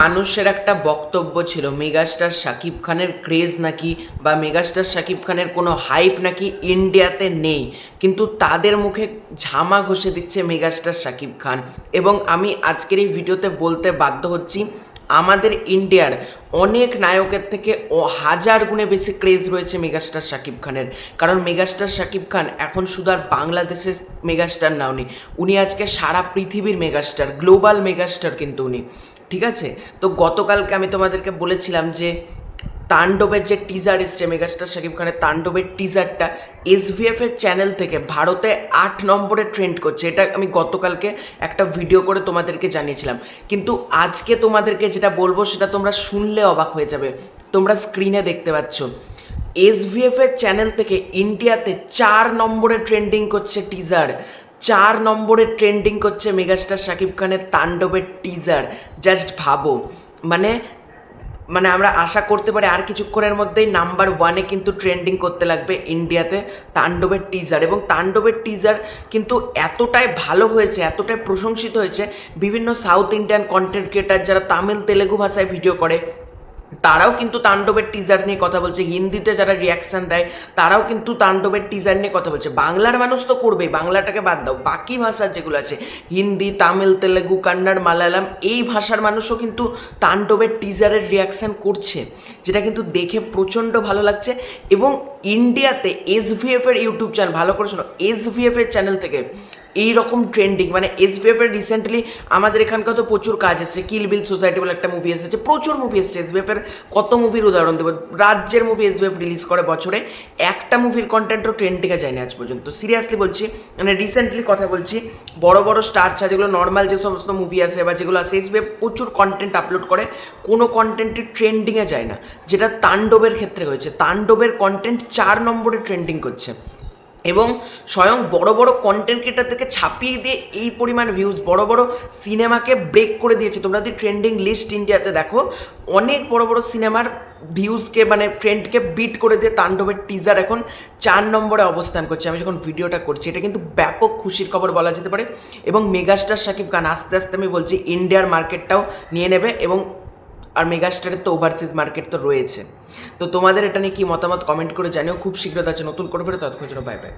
মানুষের একটা বক্তব্য ছিল মেগাস্টার শাকিব খানের ক্রেজ নাকি বা মেগাস্টার শাকিব খানের কোনো হাইপ নাকি ইন্ডিয়াতে নেই, কিন্তু তাদের মুখে ঝামা ঘষে দিচ্ছে মেগাস্টার শাকিব খান। এবং আমি আজকের এই ভিডিওতে বলতে বাধ্য হচ্ছি, আমাদের ইন্ডিয়ার অনেক নায়কের থেকে হাজার গুণে বেশি ক্রেজ রয়েছে মেগাস্টার শাকিব খানের। কারণ মেগাস্টার শাকিব খান এখন শুধু আর বাংলাদেশের মেগাস্টার না, উনি আজকে সারা পৃথিবীর মেগাস্টার, গ্লোবাল মেগাস্টার কিন্তু উনি। ঠিক আছে, তো গতকালকে আমি তোমাদেরকে বলেছিলাম যে তাণ্ডবের যে টিজার এসছে, মেগাস্টার শাকিব খানের তাণ্ডবের টিজারটা SVF এর চ্যানেল থেকে ভারতে 8 নম্বরে ট্রেন্ড করছে। এটা আমি গতকালকে একটা ভিডিও করে তোমাদেরকে জানিয়েছিলাম, কিন্তু আজকে তোমাদেরকে যেটা বলবো সেটা তোমরা শুনলে অবাক হয়ে যাবে। তোমরা স্ক্রিনে দেখতে পাচ্ছ SVF এর চ্যানেল থেকে ইন্ডিয়াতে 4 নম্বরে ট্রেন্ডিং করছে টিজার। 4 নম্বরে ট্রেন্ডিং করছে মেগাস্টার শাকিব খানের তাণ্ডবের টিজার। জাস্ট ভাবো, মানে মানে আমরা আশা করতে পারি আর কিছুক্ষণের মধ্যেই নাম্বার 1-এ কিন্তু ট্রেন্ডিং করতে লাগবে ইন্ডিয়াতে তাণ্ডবের টিজার। এবং তাণ্ডবের টিজার কিন্তু এতটাই ভালো হয়েছে, এতটাই প্রশংসিত হয়েছে, বিভিন্ন সাউথ ইন্ডিয়ান কন্টেন্ট ক্রিয়েটার যারা তামিল তেলেগু ভাষায় ভিডিও করে তারাও কিন্তু তাণ্ডবের টিজার নিয়ে কথা বলছে। হিন্দিতে যারা রিয়াকশান দেয় তারাও কিন্তু তাণ্ডবের টিজার নিয়ে কথা বলছে। বাংলার মানুষ তো করবেই, বাংলাটাকে বাদ দাও, বাকি ভাষার যেগুলো আছে হিন্দি, তামিল, তেলেগু, কান্নাড়, মালায়ালাম, এই ভাষার মানুষও কিন্তু তাণ্ডবের টিজারের রিয়াকশান করছে, যেটা কিন্তু দেখে প্রচণ্ড ভালো লাগছে। এবং ইন্ডিয়াতে SVF এর ইউটিউব চ্যানেল, ভালো করে শোনো, SVF এর চ্যানেল থেকে এই রকম ট্রেন্ডিং, মানে SVF এর রিসেন্টলি আমাদের এখানকার তো প্রচুর কাজ এসেছে, কিল বিল সোসাইটি বলে একটা মুভি এসেছে, প্রচুর মুভি এসেছে। SVF এর কত মুভির উদাহরণ দেবো, রাজ্যের মুভি SVF রিলিজ করে বছরে, একটা মুভির কন্টেন্টও ট্রেন্ডিংয়ে যায়নি আজ পর্যন্ত। সিরিয়াসলি বলছি, মানে রিসেন্টলি কথা বলছি, বড় বড় স্টার ছাড়া যেগুলো নর্মাল যে সমস্ত মুভি আসে বা যেগুলো আসে, SVF প্রচুর কন্টেন্ট আপলোড করে, কোনো কন্টেন্টই ট্রেন্ডিংয়ে যায় না, যেটা তাণ্ডবের ক্ষেত্রে হয়েছে। তাণ্ডবের কন্টেন্ট 4 নম্বরে ট্রেন্ডিং করছে এবং স্বয়ং বড় বড় কন্টেন্ট ক্রিয়েটারদেরকে ছাপিয়ে দিয়ে এই পরিমাণ ভিউজ, বড় বড় সিনেমাকে ব্রেক করে দিয়েছে। তোমরা যদি ট্রেন্ডিং লিস্ট ইন্ডিয়াতে দেখো, অনেক বড় বড় সিনেমার ভিউজকে, মানে ট্রেন্ডকে বিট করে দিয়ে তাণ্ডবের টিজার এখন 4 নম্বরে অবস্থান করছে। আমি যখন ভিডিওটা করছি, এটা কিন্তু ব্যাপক খুশির খবর বলা যেতে পারে। এবং মেগাস্টার শাকিব খান আস্তে আস্তে, আমি বলছি, ইন্ডিয়ার মার্কেটটাও নিয়ে নেবে। এবং আর মেগাস্টারের তো ওভারসিজ মার্কেট তো রয়েছে। তো তোমাদের এটা নিয়ে কি মতামত কমেন্ট করে জানিও। খুব শীঘ্র আছে নতুন করে ফেরত, ততক্ষণ জন্য বাই বাই।